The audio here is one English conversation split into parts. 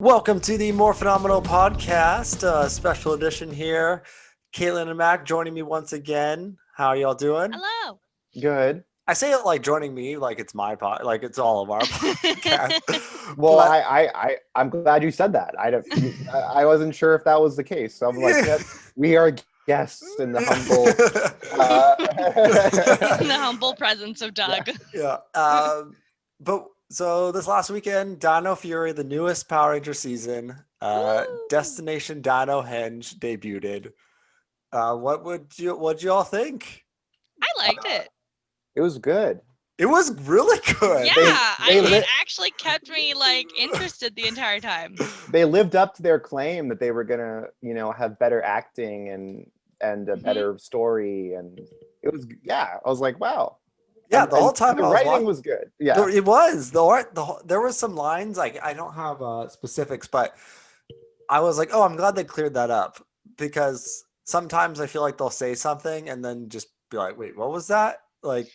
Welcome to the More Phenomenal Podcast, special edition here. Caitlin and Mac joining me once again. How are y'all doing? Hello. Good. I say it like joining me, like it's my pod, like it's all of our podcast. Well, But I'm glad you said that. I wasn't sure if that was the case. So I'm like, yes, we are guests in the humble. In the humble presence of Doug. yeah. But so this last weekend, Dino Fury, the newest Power Ranger season, Destination Dinohenge debuted. What'd you all think? I liked it. It was good. It was really good. Yeah, it actually kept me interested the entire time. They lived up to their claim that they were gonna, have better acting and a better story, and it was. Yeah, I was like, wow. Yeah, the whole time the writing was good. Yeah, it was. There were some lines I don't have specifics, but I was like, oh, I'm glad they cleared that up, because sometimes I feel like they'll say something and then just be like, wait, what was that? Like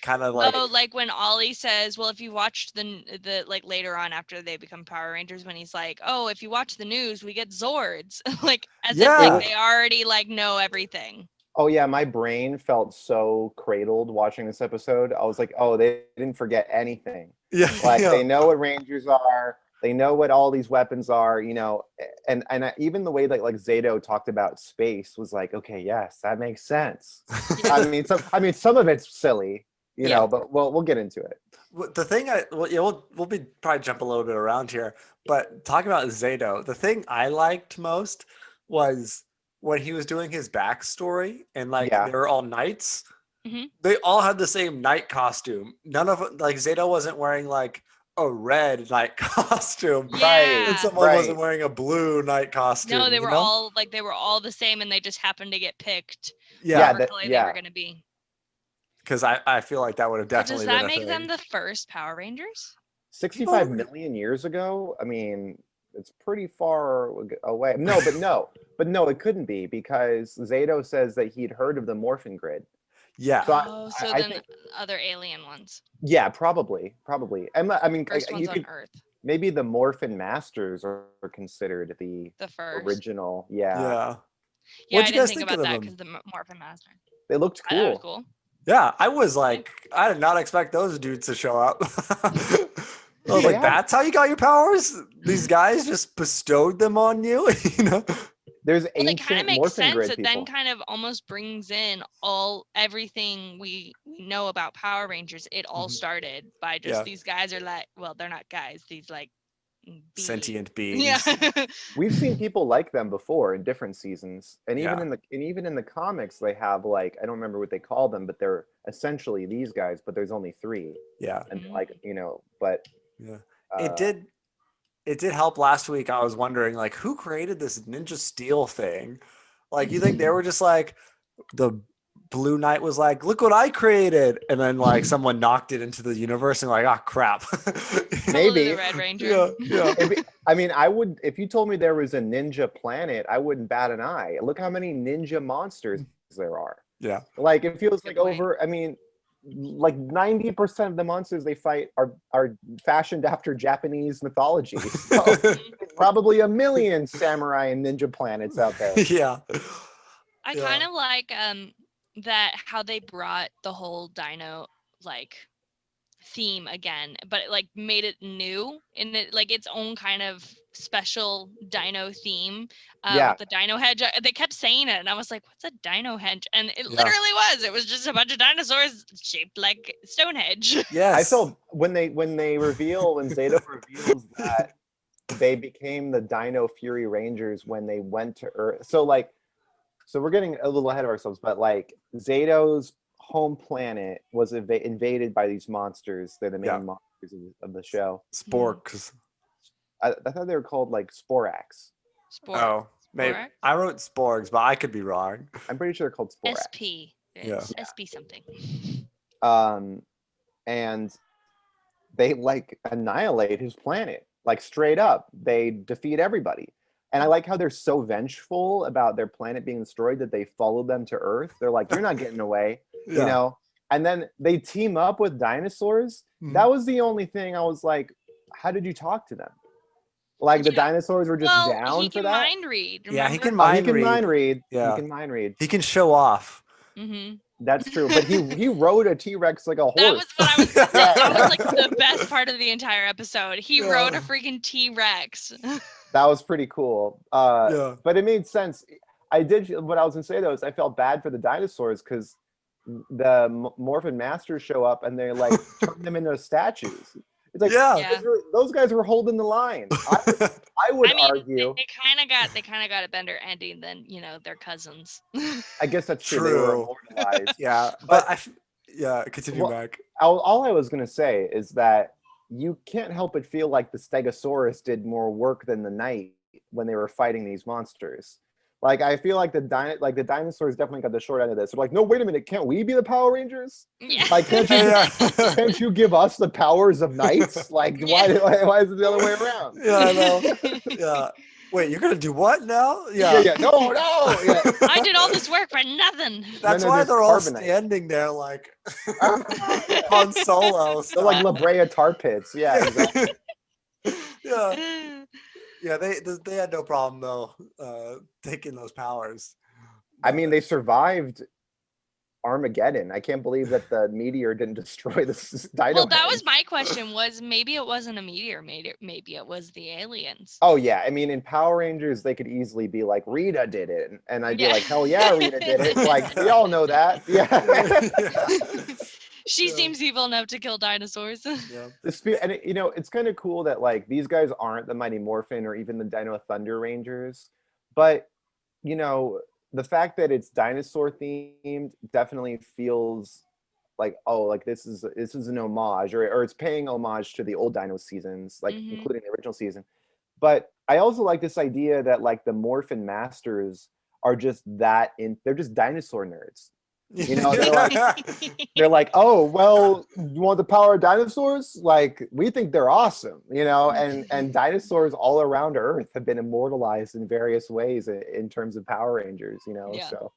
When Ollie says, well, if you watched the later on after they become Power Rangers, when he's like, oh, if you watch the news, we get Zords, if they already know everything. Oh yeah, my brain felt so cradled watching this episode. I was like, oh, they didn't forget anything. Yeah, they know what Rangers are. They know what all these weapons are, and even the way that Zato talked about space was like, okay, yes, that makes sense. Some of it's silly, but we'll get into it. The thing we'll be probably jump a little bit around here, but talking about Zato, the thing I liked most was when he was doing his backstory and they were all knights. Mm-hmm. They all had the same knight costume. None of Zato wasn't wearing a red night costume, yeah. And someone wasn't wearing a blue night costume. No, they were all the same, and they just happened to get picked. They were going to be. Because I feel like that would have definitely. Does that make them the first Power Rangers? 65 million years ago. I mean, it's pretty far away. No, it couldn't be, because Zato says that he'd heard of the Morphin Grid. Yeah. So I think other alien ones. Yeah, probably. And first ones on Earth. Maybe the Morphin Masters are considered the first original. Yeah. Yeah, I didn't think about that because the Morphin Master. They looked cool. That was cool. Yeah, I was like, I did not expect those dudes to show up. I was like, that's how you got your powers? These guys just bestowed them on you, There's ancient Morphin Grid people. It kind of makes sense. It then kind of almost brings in everything we know about Power Rangers. It all started by just these guys are they're not guys. These beings. Sentient beings. Yeah. We've seen people like them before in different seasons, and even in the comics they have I don't remember what they call them, but they're essentially these guys. But there's only 3. Yeah. And but yeah, it did help last week. I was wondering who created this Ninja Steel thing? You think they were just the Blue Knight was look what I created, and then someone knocked it into the universe and crap. Maybe the Red Ranger. Yeah. I would, if you told me there was a ninja planet, I wouldn't bat an eye. Look how many ninja monsters there are. Yeah. It feels over. 90% of the monsters they fight are fashioned after Japanese mythology. So probably a million samurai and ninja planets out there. Yeah. I kind of like that how they brought the whole dino theme again, but it made it new and it its own kind of special dino theme. The Dinohenge, they kept saying it and I was like, what's a Dinohenge? And it literally was just a bunch of dinosaurs shaped like Stonehenge. Yes. I felt when Zato reveals that they became the Dino Fury Rangers when they went to Earth. So we're getting a little ahead of ourselves, but Zato's home planet was invaded by these monsters. They're the main monsters of the show. Sporks. I thought they were called Sporax. Oh, maybe. Sporax? I wrote Sporgs, but I could be wrong. I'm pretty sure they're called Sporax. SP. Yeah. SP something. And they annihilate his planet. Straight up. They defeat everybody. And I like how they're so vengeful about their planet being destroyed that they follow them to Earth. They're like, you're not getting away, And then they team up with dinosaurs. Mm-hmm. That was the only thing I was like, how did you talk to them? Like the Yeah. dinosaurs were just Well, down he for can that. mind read. Yeah, he Remember? can Oh, he mind can read. mind read. Yeah. He can mind read. He can show off. Mm-hmm. That's true. But he rode a T-Rex like a horse. That was what I was gonna say. Yeah. That was like the best part of the entire episode. He Yeah. rode a freaking T-Rex. That was pretty cool. Yeah. But it made sense. What I was gonna say though is I felt bad for the dinosaurs because the Morphin Masters show up and they like turn them into statues. It's like Yeah. those guys were holding the line. I would I mean, argue. they kind of got a better ending than their cousins. I guess that's true. They were True. immortalized. Yeah, But- continue, Well, Mac. All I was gonna say is that you can't help but feel like the Stegosaurus did more work than the Knight when they were fighting these monsters. Like I feel like the dinosaurs definitely got the short end of this. They're like, no, wait a minute, can't we be the Power Rangers? Yeah. Like, can't you give us the powers of knights? Like, why is it the other way around? Yeah, I know. Yeah. Wait, you're gonna do what now? Yeah. No. Yeah. I did all this work for nothing. That's they're why just they're all carbonite. standing there like Han Solo. They're like La Brea tar pits. Yeah. Exactly. Yeah. Yeah, they had no problem though taking those powers. I mean, they survived Armageddon. I can't believe that the meteor didn't destroy this dino. Well, that was my question. Was maybe it wasn't a meteor, maybe it was the aliens. Oh yeah, I mean, in Power Rangers, they could easily be like, Rita did it, and I'd be Yeah. like, hell yeah, Rita did it. Like we all know that. Yeah. She seems evil enough to kill dinosaurs. Yeah. And it's kind of cool that like these guys aren't the Mighty Morphin or even the Dino Thunder Rangers, but the fact that it's dinosaur themed definitely feels like, oh, like this is an homage, or it's paying homage to the old Dino seasons, like Mhm. including the original season. But I also like this idea that like the Morphin Masters are they're just dinosaur nerds. They're like, oh, well, you want the power of dinosaurs? Like, we think they're awesome, and dinosaurs all around Earth have been immortalized in various ways in terms of Power Rangers, Yeah. so.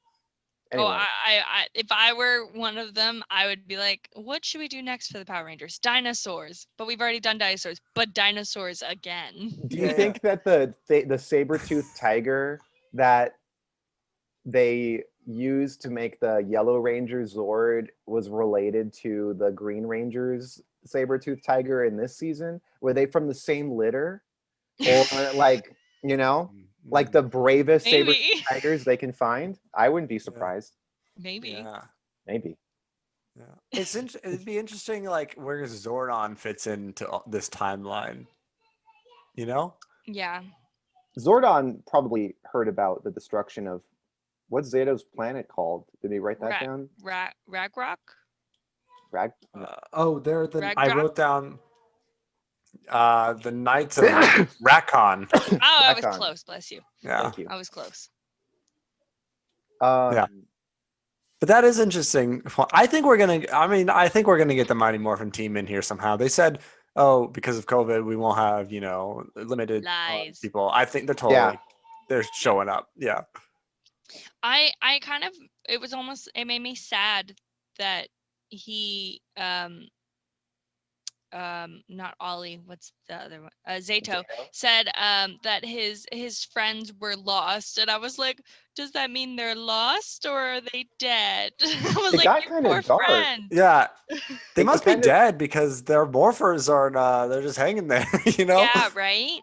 Oh, Anyway. if I were one of them, I would be like, what should we do next for the Power Rangers? Dinosaurs. But we've already done dinosaurs, but dinosaurs again. Do you think that the saber-toothed tiger that they used to make the Yellow Ranger Zord was related to the Green Ranger's saber-toothed tiger in this season? Were they from the same litter? Or like, like the bravest Maybe. saber-toothed tigers they can find? I wouldn't be surprised. Maybe. Yeah. Maybe. Yeah. It'd be interesting like where Zordon fits into this timeline. Yeah. Zordon probably heard about the destruction of what's Zeto's planet called? Did he write that down? Ragnarok? Rag? They're the. I Ragnarok? wrote down the Knights of Rackon. Oh, I was Ragnarok. close. Bless you. Yeah. Thank you. I was close. Yeah. But that is interesting. I think we're gonna get the Mighty Morphin team in here somehow. They said, "Oh, because of COVID, we won't have limited Lies. people." I think they're showing up. Yeah. I kind of, it made me sad that he not Ollie, what's the other one? Zato said that his friends were lost, and I was like, does that mean they're lost or are they dead? I was It like, got your kinda poor dark. friend. Yeah. They It must be kind of- dead because their morphers aren't. They're just hanging there. Yeah, right.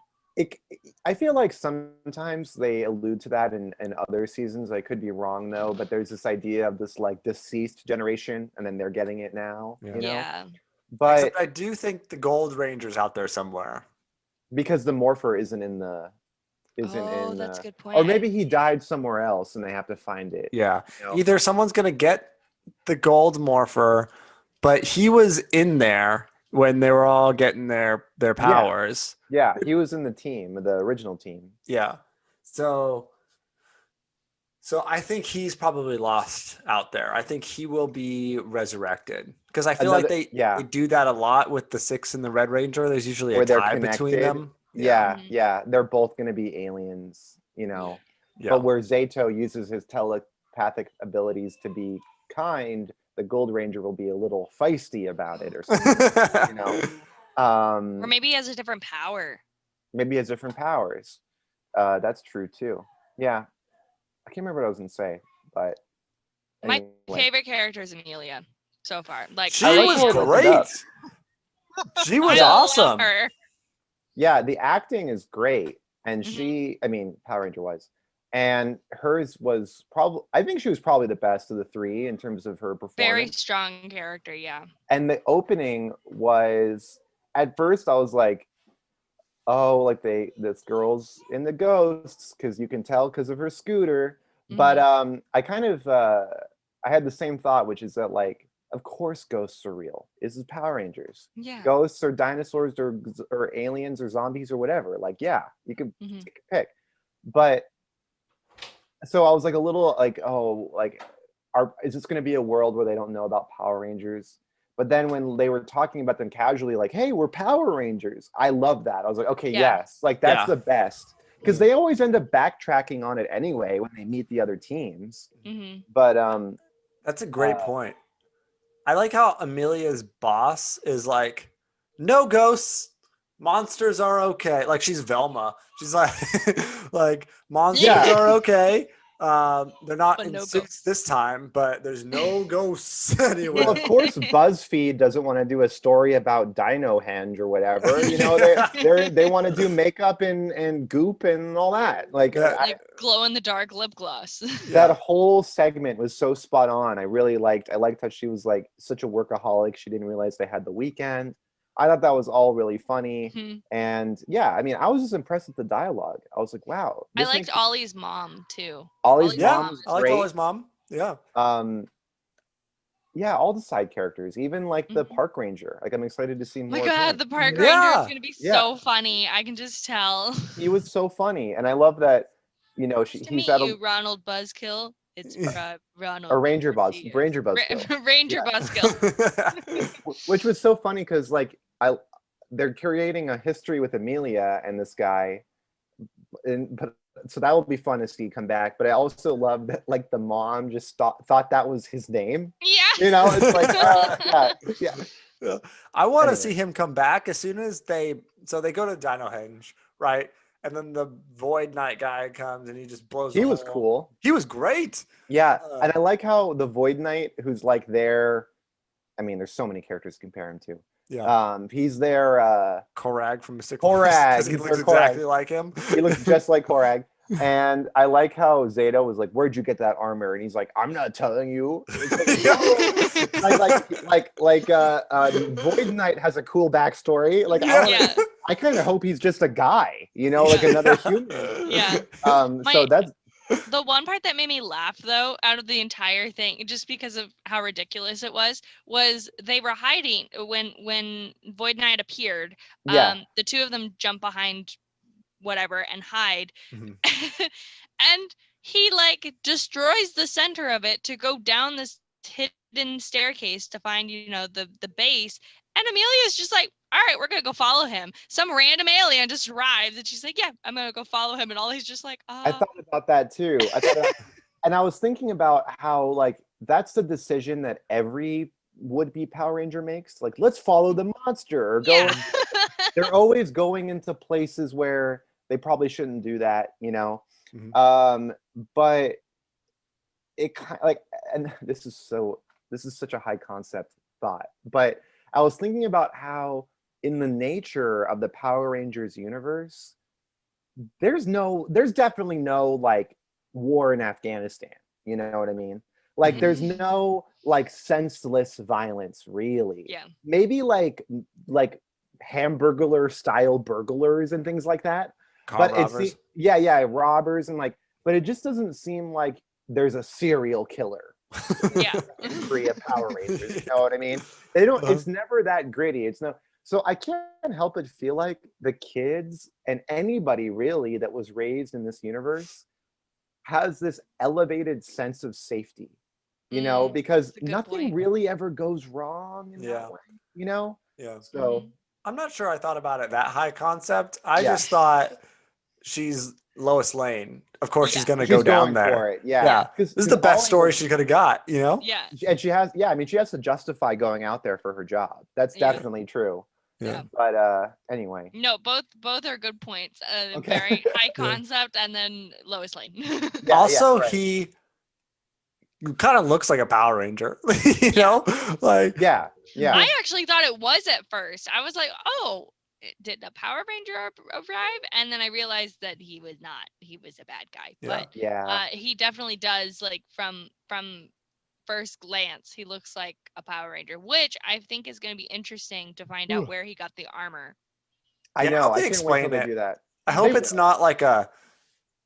I feel like sometimes they allude to that in other seasons. I could be wrong though, but there's this idea of this like deceased generation, and then they're getting it now. Yeah. Yeah. But Except I do think the Gold Ranger's out there somewhere. because the morpher isn't in the That's a good point. or maybe he died somewhere else and they have to find it. Yeah. you know? Either someone's gonna get the gold morpher, but he was in there when they were all getting their powers. Yeah, he was in the team, the original team. Yeah. So I think he's probably lost out there. I think he will be resurrected because I feel like they do that a lot with the 6 and the Red Ranger. There's usually a Where they're tie between connected. them. Yeah, they're both going to be aliens, Yeah. But where Zato uses his telepathic abilities to be kind, the Gold Ranger will be a little feisty about it or something. Or maybe he has a different power. maybe has different powers. That's true too. Yeah, I can't remember what I was gonna say, but My anyway. favorite character is Amelia so far. Like She I like was how it opened up. great. She was I awesome. love her. Yeah, the acting is great, and Mhm. I mean, Power Ranger wise, and hers was probably, I think she was probably the best of the three in terms of her Very performance. strong character, yeah. And the opening was, at first I was like, oh, like this girl's in the ghosts because you can tell because of her scooter. But Mhm. I kind of I had the same thought, which is that like, of course, ghosts are real. This is Power Rangers. Yeah. Ghosts or dinosaurs or aliens or zombies or whatever. Like, yeah, you can Mhm. take a pick. But so I was like a little like, oh, like, is this going to be a world where they don't know about Power Rangers? But then when they were talking about them casually, like, hey, we're Power Rangers, I love that. I was like, okay, Yeah. yes, like that's Yeah. the best, because they always end up backtracking on it anyway when they meet the other teams. Mhm. But That's a great point. I like how Amelia's boss is like, no ghosts, monsters are okay. Like she's Velma. She's like, like monsters Yeah. are okay. They're not But in no suits ghosts. this time, but there's no ghosts well, anywhere. of course, BuzzFeed doesn't want to do a story about Dinohenge or whatever. You know, they want to do makeup and goop and all that. Like, Yeah. Like glow in the dark lip gloss. that Yeah. whole segment was so spot on. I liked how she was like such a workaholic. She didn't realize they had the weekend. I thought that was all really funny. Mhm. And yeah, I mean, I was just impressed with the dialogue. I was like, wow, I this liked makes Ollie's mom too. Ollie's Yeah. mom is I liked great. Ollie's mom. Yeah. Yeah, all the side characters, even like the Mhm. park ranger. Like, I'm excited to see My more of God, him. the park Yeah. ranger is gonna be Yeah. so funny. I can just tell. He was so funny, and I love that. You know, Nice to he's meet at you, Ronald Buzzkill. It's Ronald. a ranger Good to buzz, see you. ranger buzzkill. Ranger Yeah. Buzzkill. Which was so funny because like they're creating a history with Amelia and this guy, but so that will be fun to see come back. But I also love that like the mom just thought that was his name. Yeah. You know, it's like yeah. Yeah. I want to Anyway. see him come back as soon as they go to Dinohenge, right? And then the Void Knight guy comes and he just blows. He the was whole- cool. He was great. Yeah, and I like how the Void Knight, who's like their, I mean, there's so many characters to compare him to. Yeah. He's their Korag from Mystic Korag. because he He's looks their exactly Korag. like him. He looks just like Korag. And I like how Zeta was like, "Where'd you get that armor?" And he's like, "I'm not telling you." Like, Void Knight has a cool backstory. Like, Yeah. I kind of hope he's just a guy, you know, like another human. Yeah. So that's The one part that made me laugh, though, out of the entire thing, just because of how ridiculous it was they were hiding when Void Knight appeared. yeah. The two of them jump behind whatever and hide, Mhm. and he like destroys the center of it to go down this hidden staircase to find the base. And Amelia's just like, all right, we're gonna go follow him. Some random alien just arrives, and she's like, yeah, I'm gonna go follow him. And Ollie's just like, I thought about that too. And I was thinking about how like that's the decision that every would-be Power Ranger makes. Like, let's follow the monster or go. yeah. They're always going into places where they probably shouldn't do that, you know. Mhm. But it kind like, and this is such a high concept thought, but I was thinking about how in the nature of the Power Rangers universe, there's definitely no like war in Afghanistan. You know what I mean? Like, there's no like senseless violence, really. Yeah. Maybe like Hamburglar style burglars and things like that. Car But robbers. yeah, robbers and like, but it just doesn't seem like there's a serial killer. Yeah. History of Power Rangers. You know what I mean? They don't. It's never that gritty. It's no. So I can't help but feel like the kids and anybody really that was raised in this universe has this elevated sense of safety. You know, because that's a good nothing point. really ever goes wrong in that way. You know. Yeah. So I'm not sure I thought about it that high concept. I Yeah. just thought she's Lois Lane. Of course, she's going to she's go down going there. for it. Yeah. Yeah. This is the best story she she could have got, you know? Yeah. And she has, yeah, I mean, she has to justify going out there for her job. That's Yeah. definitely true. Yeah. But anyway. No, both are good points. Okay. Very high concept, and then Lois Lane. Also, right. he kind of looks like a Power Ranger, you know? Like, yeah. I actually thought it was at first. I was like, oh, did a Power Ranger arrive? And then I realized that he was not. He was a bad guy. But he definitely does, like, from first glance, he looks like a Power Ranger, which I think is going to be interesting to find out where he got the armor. I know. I hope I they can't wait till explain they do that. I hope it's not like a,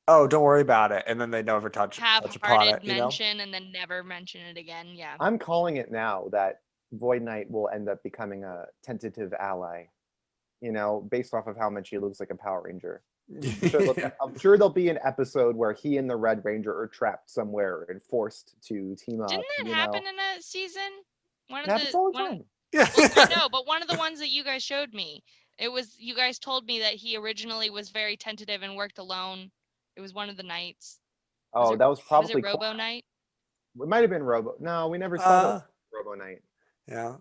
oh, don't worry about it, and then they never touch upon half-hearted it, you know? mention and then never mention it again. Yeah. I'm calling it now that Void Knight will end up becoming a tentative ally, you know, based off of how much he looks like a Power Ranger. I'm sure there'll be an episode where he and the Red Ranger are trapped somewhere and forced to team up. Didn't that happen in a season? It happens all the time. Yeah. Well, I know, but one of the ones that you guys showed me, you guys told me that he originally was very tentative and worked alone. It was one of the knights. Oh, that was probably was it Robo Knight? It might have been Robo. No, we never saw the Robo Knight. Yeah.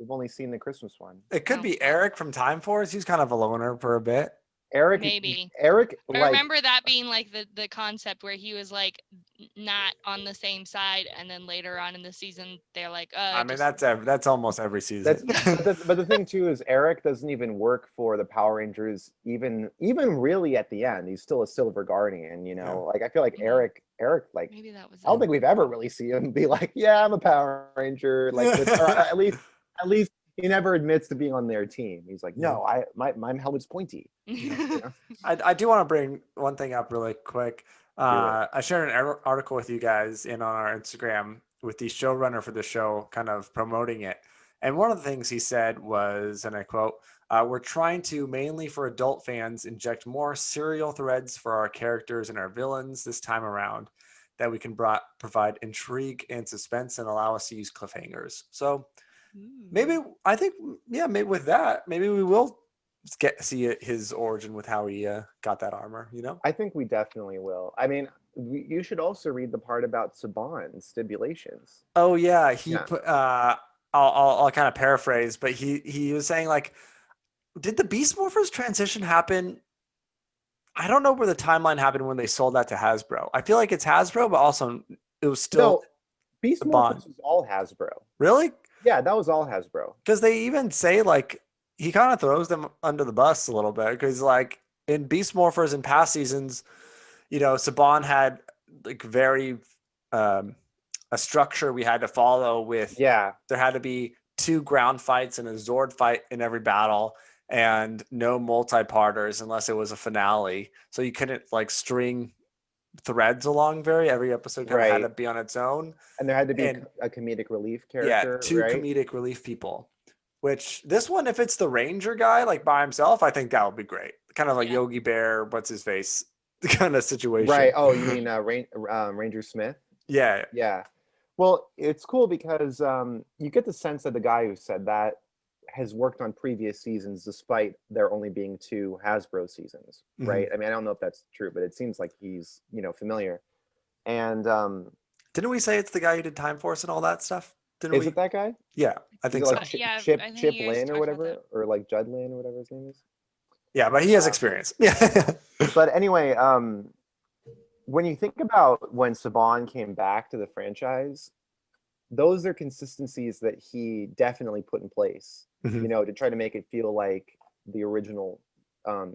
We've only seen the Christmas one. It could be Eric from Time Force. He's kind of a loner for a bit. Maybe Eric. I remember that being like the concept where he was like not on the same side, and then later on in the season they're like, I mean, that's almost every season. But the thing too is Eric doesn't even work for the Power Rangers. Even really at the end, he's still a Silver Guardian. You know, like I feel like Eric, like maybe that was. I don't think we've ever really seen him be like, yeah, I'm a Power Ranger. Like, or at least he never admits to being on their team. He's like, no, my helmet's pointy. You know? I do want to bring one thing up really quick. I shared an article with you guys on our Instagram with the showrunner for the show kind of promoting it. And one of the things he said was, and I quote, we're trying to, mainly for adult fans, inject more serial threads for our characters and our villains this time around that we can provide intrigue and suspense and allow us to use cliffhangers. So maybe with that, maybe we will see his origin with how he got that armor, you know? I think we definitely will. I mean, you should also read the part about Saban's stipulations. Oh yeah, he put. I'll kind of paraphrase, but he was saying, like, did the Beast Morphers transition happen? I don't know where the timeline happened when they sold that to Hasbro. I feel like it's Hasbro, but also it was still Beast Morphers was all Hasbro. Really? Yeah, that was all Hasbro. Because they even say, like, he kind of throws them under the bus a little bit, because like in Beast Morphers in past seasons, you know, Saban had like very a structure we had to follow with. Yeah, there had to be 2 ground fights and a Zord fight in every battle, and no multi-parters unless it was a finale. So you couldn't like string threads along every episode kind of had to be on its own, and there had to be a comedic relief character. 2 comedic relief people. Which this one, if it's the Ranger guy like by himself, I think that would be great. Kind of like Yogi Bear, what's his face, kind of situation. Right. Oh, you mean Ranger Smith? Yeah. Yeah. Well, it's cool because you get the sense that the guy who said that has worked on previous seasons, despite there only being 2 Hasbro seasons, right? I mean, I don't know if that's true, but it seems like he's, familiar. And didn't we say it's the guy who did Time Force and all that stuff? Is it that guy? Yeah, I think so. Like Chip Lynn or whatever, or like Judd Lynn or whatever his name is. Yeah, but he has experience. Yeah. But anyway, when you think about when Saban came back to the franchise, those are consistencies that he definitely put in place, to try to make it feel like the original.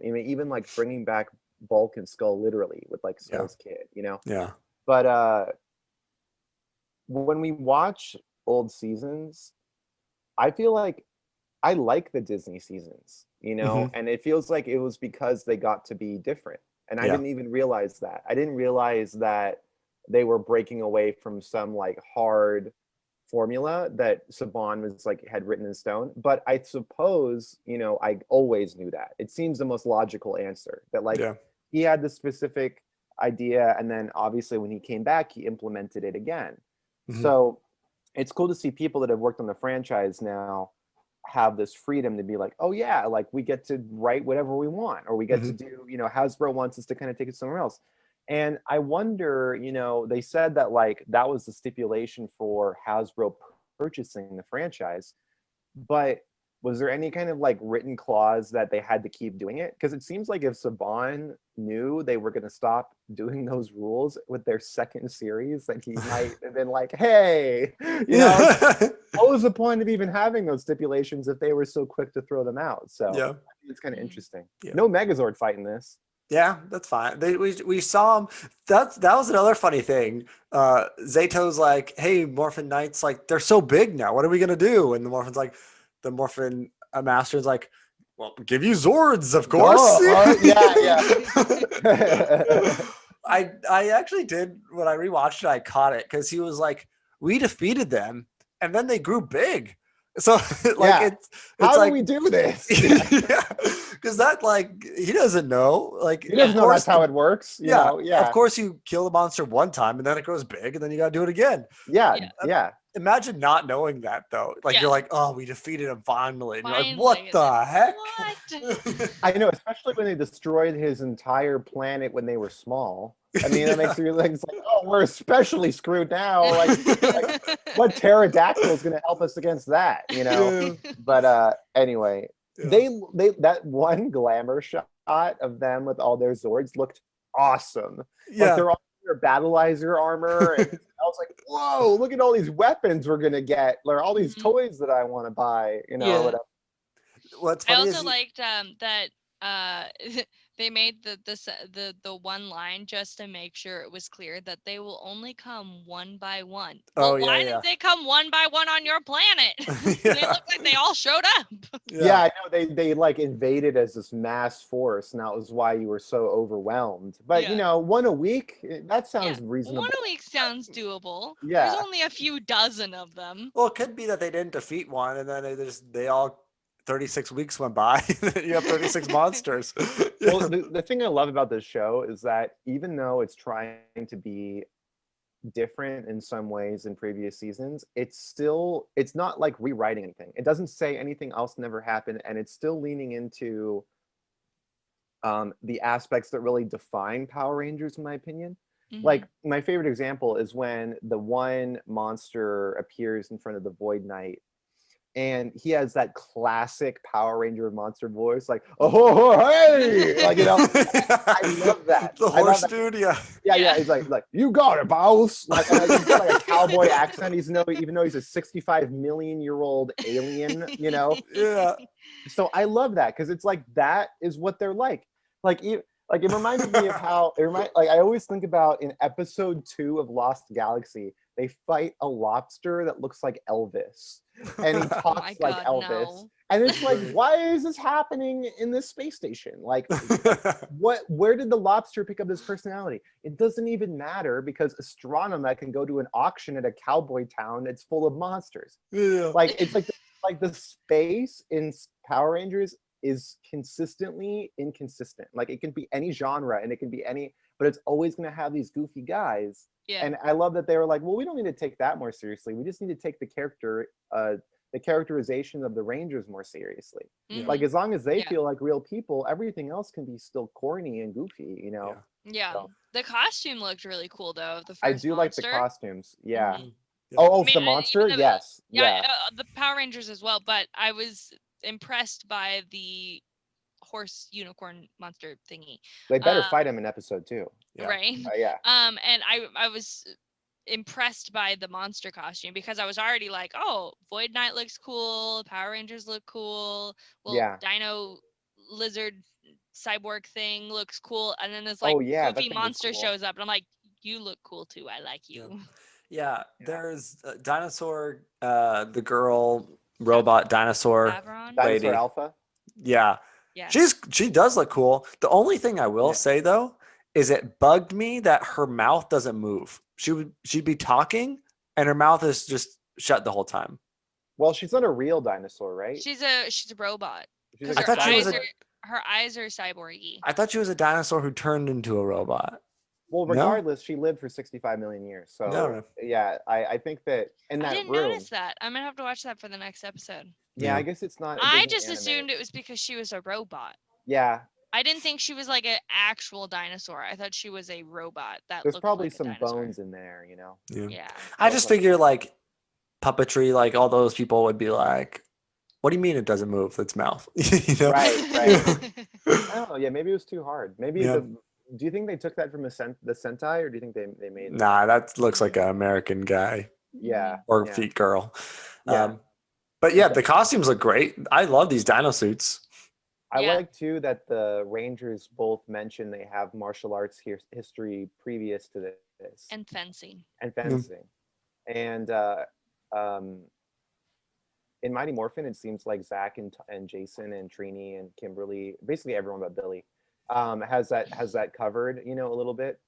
Even like bringing back Bulk and Skull literally with like Skull's kid, Yeah. But when we watch old seasons, I feel like I like the Disney seasons, and it feels like it was because they got to be different. And I didn't even realize that. I didn't realize that they were breaking away from some like hard formula that Saban was like had written in stone. But I suppose, I always knew that. It seems the most logical answer that like he had the specific idea, and then obviously when he came back, he implemented it again. So it's cool to see people that have worked on the franchise now have this freedom to be like, oh yeah, like we get to write whatever we want, or we get to do, Hasbro wants us to kind of take it somewhere else. And I wonder, they said that like that was the stipulation for Hasbro purchasing the franchise, but was there any kind of like written clause that they had to keep doing it? Because it seems like if Saban knew they were going to stop doing those rules with their second series, that he might have been like, hey, what was the point of even having those stipulations if they were so quick to throw them out? So I think it's kind of interesting. Yeah. No Megazord fight in this. Yeah, that's fine. We saw him. That was another funny thing. Zato's like, "Hey, Morphin Knights, like they're so big now. What are we gonna do?" And the Morphin Master's like, "Well, give you Zords, of course." Yeah. I actually did when I rewatched it. I caught it because he was like, "We defeated them, and then they grew big." So it's how like, do we do this? Because that he doesn't know. Like he doesn't know that's how it works. You know? Of course, you kill the monster one time and then it grows big, and then you got to do it again. Yeah. Imagine not knowing that though. Like you're like, oh, we defeated him finally. And you're like, what the heck? What? I know, especially when they destroyed his entire planet when they were small. I mean, that makes you like, it's like, oh, we're especially screwed now. Like what pterodactyl is going to help us against that? But anyway, they that one glamour shot of them with all their Zords looked awesome. Like they're all in their battleizer armor, and I was like, whoa, look at all these weapons we're gonna get, or all these toys that I want to buy. Whatever. What's funny I also liked that they made the one line just to make sure it was clear that they will only come one by one. Well, why did they come one by one on your planet? They look like they all showed up. Yeah, I know they like invaded as this mass force, and that was why you were so overwhelmed. But one a week, that sounds reasonable. One a week sounds doable. Yeah, there's only a few dozen of them. Well, it could be that they didn't defeat one, and then they all 36 weeks went by. You have 36 monsters. Well, the thing I love about this show is that even though it's trying to be different in some ways in previous seasons, it's not like rewriting anything. It doesn't say anything else never happened, and it's still leaning into the aspects that really define Power Rangers, in my opinion. Like my favorite example is when the one monster appears in front of the Void Knight, and he has that classic Power Ranger monster voice, like, oh, hey, like, I love that. The horse dude, yeah. He's like, you got it, boss. Like, he's got like a cowboy accent. Even though he's a 65 million year old alien, Yeah. So I love that because it's like that is what they're like. Like it reminds me of how I always think about in episode 2 of Lost Galaxy, they fight a lobster that looks like Elvis, and he talks like Elvis. No. And it's like, why is this happening in this space station? Like, where did the lobster pick up this personality? It doesn't even matter because Astronema can go to an auction at a cowboy town that's full of monsters. Yeah. Like, it's like the space in Power Rangers is consistently inconsistent. Like, it can be any genre and it can be any, but it's always going to have these goofy guys. Yeah. And I love that they were like, well, we don't need to take that more seriously. We just need to take the characterization of the Rangers more seriously. Mm-hmm. Like, as long as they feel like real people, everything else can be still corny and goofy, Yeah. So. The costume looked really cool, though. The first I do monster. Like the costumes. Yeah. Mm-hmm. Yeah. Oh, the monster? Yes. The Power Rangers as well, but I was impressed by the horse unicorn monster thingy. They better fight him in episode 2. Yeah. Right. Yeah. And I was impressed by the monster costume because I was already like, oh, Void Knight looks cool, Power Rangers look cool, Dino Lizard cyborg thing looks cool, and then this goofy monster shows up, and I'm like, you look cool too. I like you. Yeah. There's Dinosaur, the girl robot dinosaur lady. Dinosaur Alpha. Yeah. She does look cool. The only thing I will say though is it bugged me that her mouth doesn't move. She'd be talking and her mouth is just shut the whole time. Well, she's not a real dinosaur, right? She's a robot. I thought her eyes are cyborgy. I thought she was a dinosaur who turned into a robot. Well, regardless, she lived for 65 million years. So I think that in that I didn't notice that. I'm gonna have to watch that for the next episode. Yeah, I guess it's not. I just assumed it was because she was a robot. Yeah. I didn't think she was like an actual dinosaur. I thought she was a robot that There's looked probably like some bones in there, Yeah. I just figure like puppetry, like all those people would be like, What do you mean it doesn't move its mouth? You know? Right, right. I don't know. Yeah, maybe it was too hard. Maybe Yeah. Do you think they took that from the Sentai, or do you think they made? Nah, that looks like an American guy Yeah. or Yeah. feet girl. Yeah. But yeah, the costumes look great. I love these dino suits. I Yeah. like too that the Rangers both mention they have martial arts history previous to this, And fencing. and fencing, and um, in Mighty Morphin, it seems like Zach and Jason and Trini and Kimberly, basically everyone but Billy, has that covered, a little bit.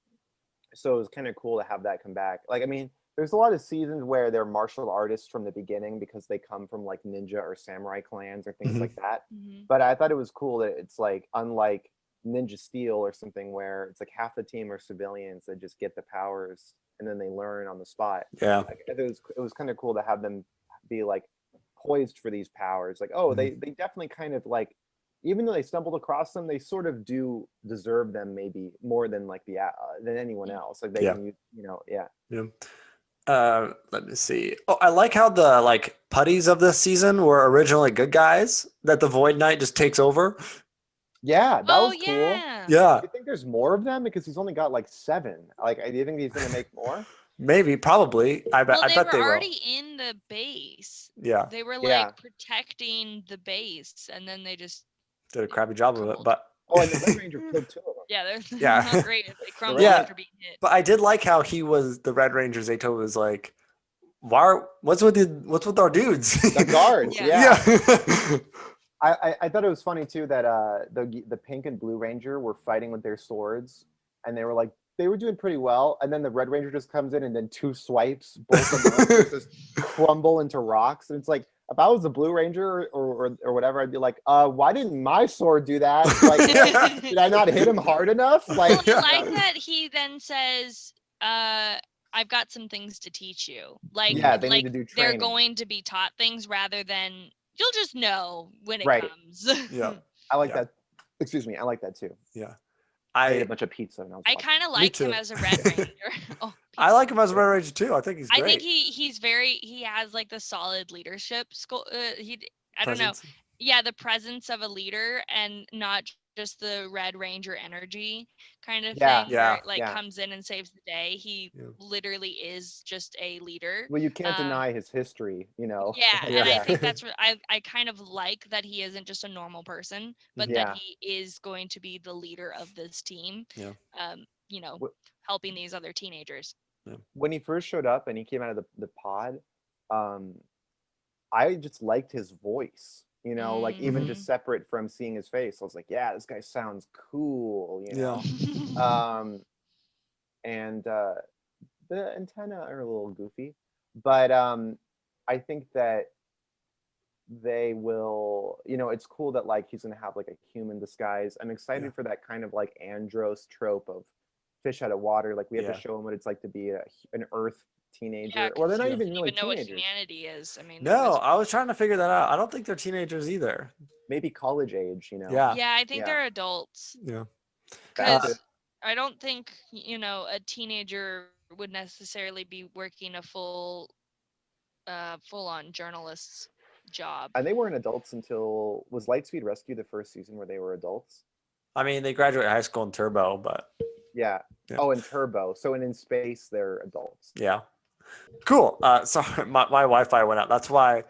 So it was kind of cool to have that come back. Like, I mean, there's a lot of seasons where they're martial artists from the beginning because they come from like ninja or samurai clans or things like that. Mm-hmm. But I thought it was cool that it's like unlike Ninja Steel or something where it's like half the team are civilians that just get the powers and then they learn on the spot. Yeah. Like, it was kind of cool to have them be like poised for these powers. Like, oh, they definitely kind of like, even though they stumbled across them, they sort of do deserve them maybe more than like than anyone else. Like they can use, yeah. Let me see. Oh, I like how the like putties of this season were originally good guys that the Void Knight just takes over. Yeah, that was cool. Yeah. Yeah, Do you think there's more of them because he's only got like 7? Like, do you think he's gonna make more? maybe, probably. I bet. Well, I bet they were will. already in the base. Yeah, They were Yeah. like protecting the base, and then they just did a crappy job of it, crumbled. but Oh, and the Red Ranger killed 2 of them. yeah, they're Yeah. not great if they crumble Yeah. after being hit. but I did like how he was the Red Ranger. Zato was like, what's with our dudes? The guards, Yeah. yeah. I thought it was funny too that the Pink and Blue Ranger were fighting with their swords, and they were doing pretty well, and then the Red Ranger just comes in and then 2 swipes, both of them just crumble into rocks, and it's like, if I was the Blue Ranger or whatever, I'd be like, why didn't my sword do that? Like, did I not hit him hard enough? Like, Well, I like that he then says, I've got some things to teach you. Like, yeah, they need to do they're training. going to be taught things rather than you'll just know when it Right. comes. Yeah, I like Yeah. that. Excuse me, I like that too. yeah. I ate I a bunch of pizza and I was I talking. kind of like him too. as a Red Ranger. Oh, I like him as a Red Ranger too. I think he's great. I think he has like the solid leadership skill. I don't know. Presence. Yeah, the presence of a leader and not just the Red Ranger energy kind of Yeah, thing where yeah, it like yeah. comes in and saves the day. He Yeah. literally is just a leader. Well, you can't deny his history, Yeah, Yeah. and I think that's what I kind of like that he isn't just a normal person, but Yeah. that he is going to be the leader of this team. Yeah. Helping these other teenagers. When he first showed up and he came out of the pod, I just liked his voice. Like even just separate from seeing his face, I was like, yeah, this guy sounds cool. Yeah. And the antenna are a little goofy, but I think that they will. It's cool that like he's gonna have like a human disguise. I'm excited for that kind of like Andros trope of fish out of water. Like we have to show him what it's like to be an Earth teenager. Yeah, well, they're not he even doesn't really know what teenagers. humanity is. I mean, No, I was trying to figure that out. I don't think they're teenagers either. Maybe college age. Yeah. yeah, I think Yeah. they're adults. Yeah. That's Because it. I don't think a teenager would necessarily be working a full on journalist's job. And they weren't adults until was Lightspeed Rescue the first season where they were adults? I mean, they graduate high school in Turbo, but Yeah. Yeah. Oh, and Turbo. So in space, they're adults. yeah. Cool. Sorry, my Wi-Fi went out. That's why,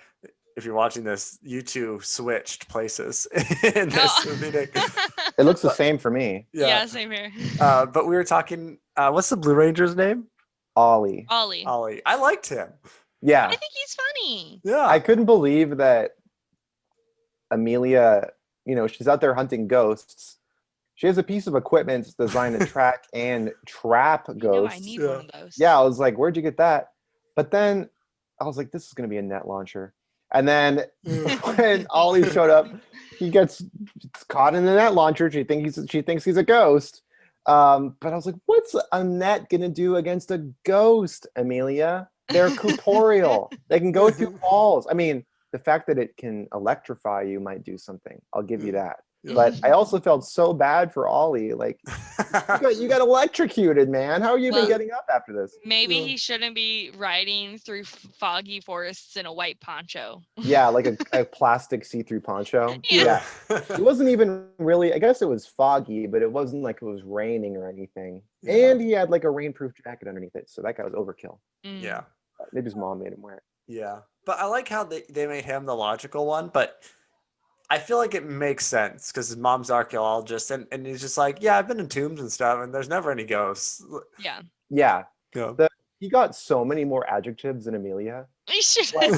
if you're watching this, you two switched places in this meeting. It looks the same for me. Yeah, same here. But we were talking. What's the Blue Ranger's name? Ollie. Ollie. Ollie. I liked him. Yeah. I think he's funny. Yeah. I couldn't believe that Amelia, she's out there hunting ghosts. She has a piece of equipment designed to track and trap ghosts. I need one of those. Yeah, I was like, where'd you get that? But then I was like, this is going to be a net launcher. And then when Ollie showed up, he gets caught in the net launcher. She thinks he's a ghost. But I was like, what's a net going to do against a ghost, Amelia? They're corporeal. They can go through walls. I mean, the fact that it can electrify you might do something. I'll give you that. But I also felt so bad for Ollie. Like, you got electrocuted, man. How are you even Well, getting up after this? Maybe he shouldn't be riding through foggy forests in a white poncho. Yeah, like a plastic see-through poncho. Yeah. It wasn't even really, I guess it was foggy, but it wasn't like it was raining or anything. Yeah. And he had like a rainproof jacket underneath it. So that guy was overkill. Yeah. Maybe his mom made him wear it. Yeah. But I like how they made him the logical one, but I feel like it makes sense because his mom's archaeologist and he's just like, yeah, I've been in tombs and stuff and there's never any ghosts. Yeah. Yeah. Yeah. He got so many more adjectives than Amelia. He should. Like,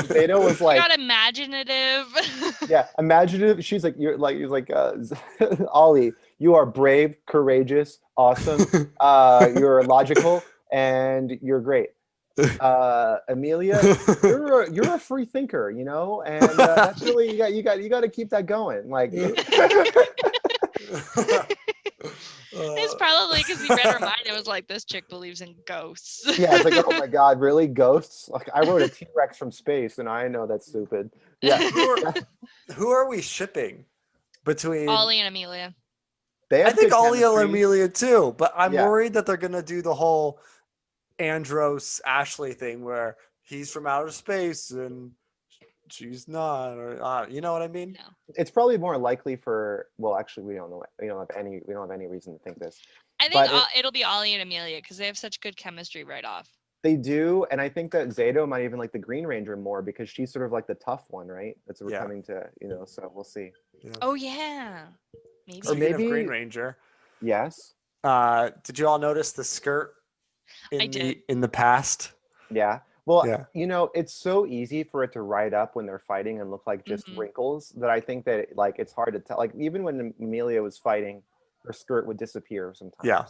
Zeta was like, got imaginative. yeah, imaginative. She's like, you're like Ollie, you are brave, courageous, awesome. You're logical, and you're great. Amelia, you're a free thinker, you know, and that's really you got to keep that going. Like, It's probably because he read her mind and was like, this chick believes in ghosts. yeah, it's like, oh my god, really, ghosts? Like, I wrote a T-Rex from space, and I know that's stupid. Yeah, who are we shipping between Ollie and Amelia? I think Ollie and Amelia too, but I'm worried that they're gonna do the whole Andros Ashley thing where he's from outer space and she's not, or you know what I mean? No. It's probably more likely for. Well, actually, we don't know. We don't have any reason to think this. I think it'll be Ollie and Amelia because they have such good chemistry right off. They do, and I think that Zato might even like the Green Ranger more because she's sort of like the tough one, right? That's what we're coming to, so we'll see. Yeah. Oh yeah, maybe. Speaking of Green Ranger, yes. Did you all notice the skirt in the past? Yeah. Well, it's so easy for it to ride up when they're fighting and look like just wrinkles that I think that like it's hard to tell. Like even when Amelia was fighting, her skirt would disappear sometimes. Yeah.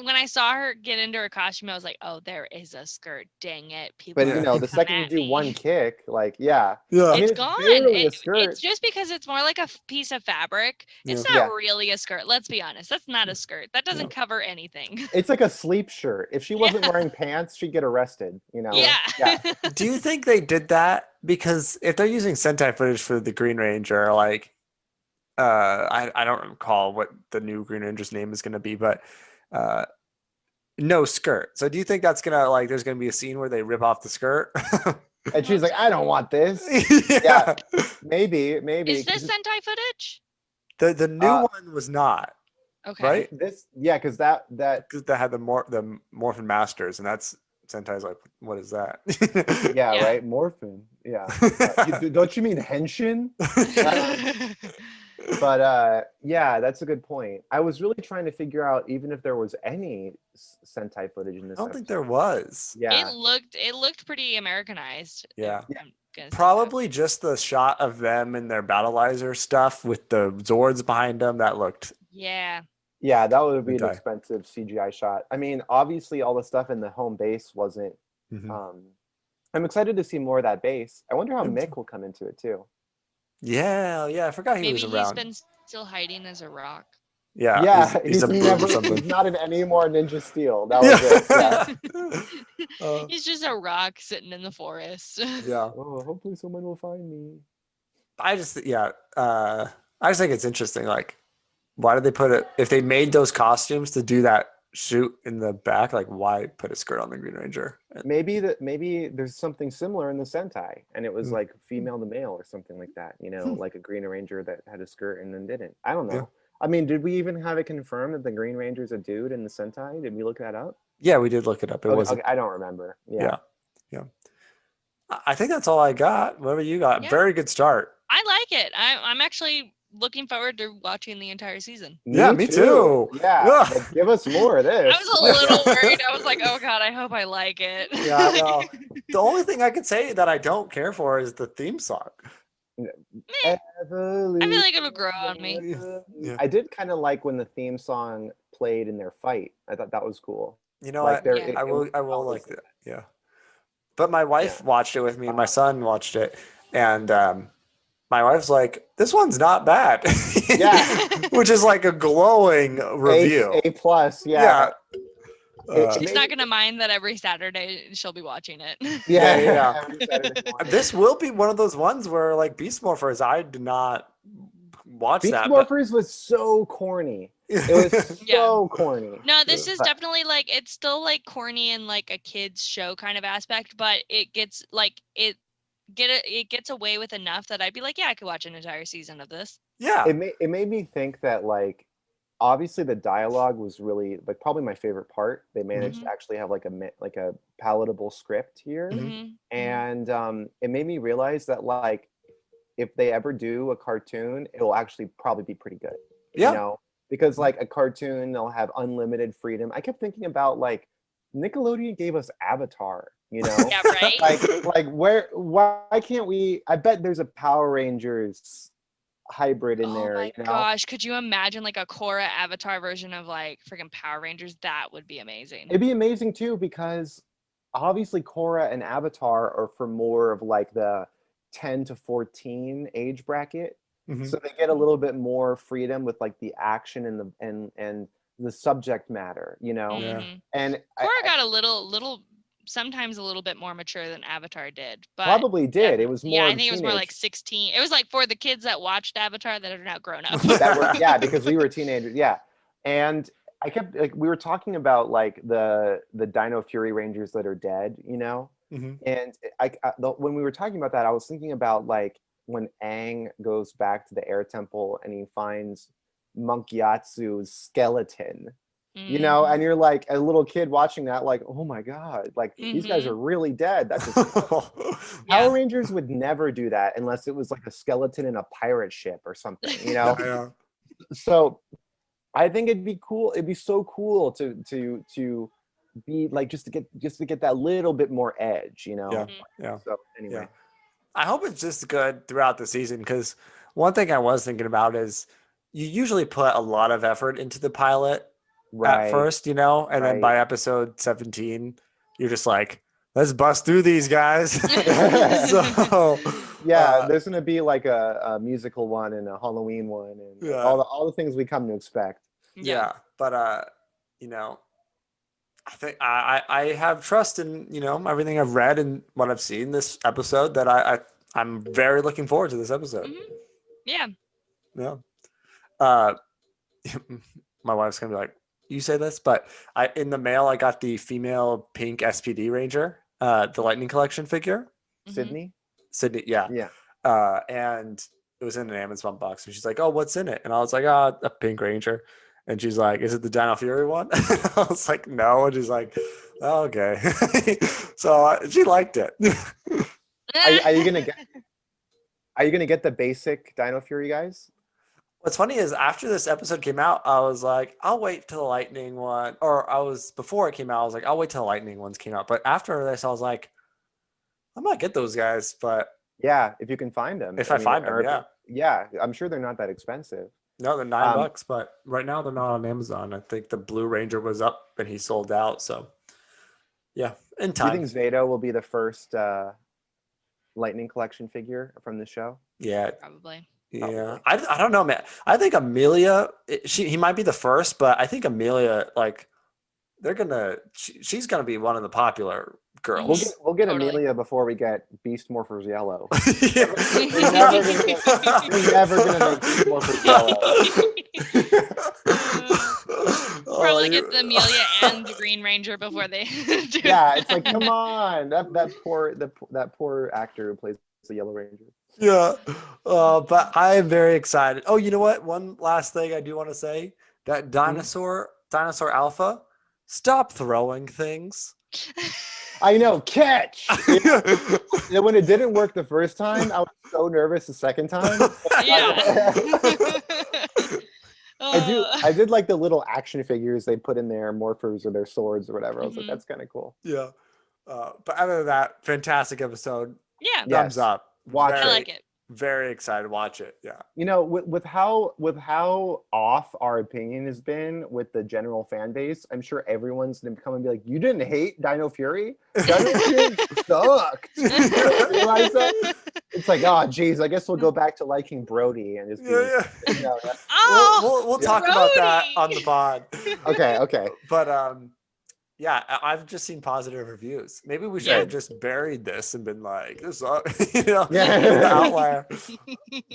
When I saw her get into her costume, I was like, oh, there is a skirt. Dang it, people. But the second you do one kick, like it's gone. It's it's just because it's more like a piece of fabric. It's not really a skirt. Let's be honest. That's not a skirt. That doesn't cover anything. It's like a sleep shirt. If she wasn't wearing pants, she'd get arrested. Yeah. Do you think they did that because if they're using Sentai footage for the Green Ranger, like I don't recall what the new Green Ranger's name is going to be, but no skirt. So do you think that's gonna like there's gonna be a scene where they rip off the skirt? And she's like, I don't want this. Maybe. Is this Sentai footage? The new one was not. Okay. Right? Because that had the Morphin Masters, and that's Sentai's like, what is that? Yeah, right. Morphin. Yeah. Don't you mean henshin? But that's a good point. I was really trying to figure out even if there was any Sentai footage in this. I don't think there was. Yeah. It looked pretty Americanized. Yeah. Probably just the shot of them and their battleizer stuff with the Zords behind them that looked. Yeah. Yeah, that would be an expensive CGI shot. I mean, obviously all the stuff in the home base wasn't. I'm excited to see more of that base. I wonder how Mick will come into it too. Yeah, I forgot he was around. Maybe he's been still hiding as a rock. Yeah, he's not in any more Ninja Steel. That was it. Yeah. He's just a rock sitting in the forest. Yeah. Oh, hopefully someone will find me. I just think it's interesting. Like, why did they put it? If they made those costumes to do that shoot in the back, like, why put a skirt on the Green Ranger? Maybe there's something similar in the Sentai, and it was like female to male or something like that. Like a Green Ranger that had a skirt and then didn't. I don't know. Yeah. I mean, did we even have it confirmed that the Green Ranger's a dude in the Sentai? Did we look that up? Yeah, we did look it up. It was. Okay, I don't remember. Yeah. I think that's all I got. Whatever you got. Yeah. Very good start. I like it. I'm actually looking forward to watching the entire season. Me too. Yeah. Like, give us more of this. I was a little worried. I was like, oh God, I hope I like it. Yeah, I know. The only thing I could say that I don't care for is the theme song. I feel like it'll grow on me. Yeah. I did kind of like when the theme song played in their fight. I thought that was cool. You know what? I will like that. Yeah. But my wife watched it with me. My son watched it. And my wife's like, this one's not bad. Yeah. Which is like a glowing review. A+, yeah. She's not going to mind that every Saturday she'll be watching it. Yeah. This will be one of those ones where, like, Beast Morphers, I did not watch Beast that. Morphers was so corny. It was so corny. No, this is definitely like, it's still like corny and like a kid's show kind of aspect, but it gets like it gets away with enough that I'd be like, yeah, I could watch an entire season of this. Yeah. It made me think that like obviously the dialogue was really like probably my favorite part. They managed to actually have like a palatable script here. And it made me realize that like if they ever do a cartoon, it will actually probably be pretty good. Yeah. You know, because like a cartoon, they'll have unlimited freedom. I kept thinking about like Nickelodeon gave us Avatar, you know? Yeah, right. like why can't we? I bet there's a Power Rangers hybrid in there. Oh my you know? gosh, could you imagine like a Korra Avatar version of like freaking Power Rangers? That would be amazing. It'd be amazing too because obviously Korra and Avatar are for more of like the 10 to 14 age bracket. So they get a little bit more freedom with like the action and the subject matter, you know. And Korra got a little sometimes a little bit more mature than Avatar did, but probably did. It was more. Yeah, I think it was more like 16. It was like for the kids that watched Avatar that are now grown up. Because we were teenagers. Yeah, and I kept like we were talking about like the Dino Fury Rangers that are dead, you know. And when we were talking about that, I was thinking about like when Aang goes back to the air temple and he finds Monkyatsu's skeleton, you know, and you're like a little kid watching that, like, oh my god, like these guys are really dead. That's Power Rangers would never do that unless it was like a skeleton in a pirate ship or something, you know. So I think it'd be cool. It'd be so cool to be like just to get that little bit more edge, you know. So anyway, I hope it's just good throughout the season, because one thing I was thinking about is you usually put a lot of effort into the pilot at first, you know, and then by episode 17 you're just like, let's bust through these guys. So there's gonna be like a musical one and a Halloween one and all the things we come to expect. But you know, I think I have trust in, you know, everything I've read and what I've seen this episode, that I'm very looking forward to this episode. Yeah. My wife's gonna be like, you say this, but in the mail I got the female pink SPD Ranger, the Lightning Collection figure. Sydney, yeah. And it was in an Amazon box, and she's like, oh, what's in it? And I was like, oh, a pink Ranger. And she's like, is it the Dino Fury one? I was like, no. And she's like, oh, okay. So she liked it. Are you gonna get the basic Dino Fury guys? What's funny is after this episode came out, I was like, I'll wait till the Lightning one. Or before it came out, I was like, I'll wait till the Lightning ones came out. But after this, I was like, I might get those guys. But yeah, if you can find them. If I find them, yeah, I'm sure they're not that expensive. No, they're $9, but right now they're not on Amazon. I think the Blue Ranger was up and he sold out. So, yeah, in time. Do you think Zeta will be the first Lightning Collection figure from the show? Yeah, probably. Yeah, I don't know, man. I think Amelia, he might be the first, but I think Amelia, like, she's gonna be one of the popular girls. We'll get Amelia before we get Beast Morphers Yellow. We're never gonna make Beast Morphers Yellow. Probably get the Amelia and the Green Ranger before they do. Yeah, it's like, come on, that poor actor who plays the Yellow Ranger. Yeah, but I am very excited. Oh, you know what? One last thing I do want to say: that dinosaur Alpha, stop throwing things. I know, catch. When it didn't work the first time, I was so nervous the second time. Yeah. I did like the little action figures they put in their morphers or their swords or whatever. I was like, that's kind of cool. Yeah. But other than that, fantastic episode. Yeah. Thumbs up. Watch it. I like it. Very excited to watch it. Yeah. You know, with how off our opinion has been with the general fan base, I'm sure everyone's gonna come and be like, "You didn't hate Dino Fury? Dino Fury sucked." You realize that? It's like, oh, geez, I guess we'll go back to liking Brody and just be. You know, we'll talk about that on the pod. Okay. But Yeah, I've just seen positive reviews. Maybe we should Yeah. have just buried this and been like, this, you know, Yeah. the outlier.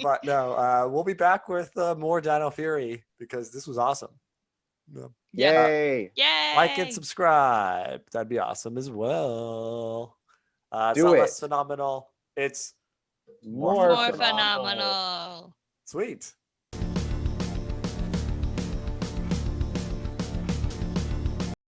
But no, we'll be back with more Dino Fury because this was awesome. Yeah. Yep. Yay. Like and Yay. subscribe. That'd be awesome as well. It's Do not it. less phenomenal. It's More More phenomenal. phenomenal. sweet.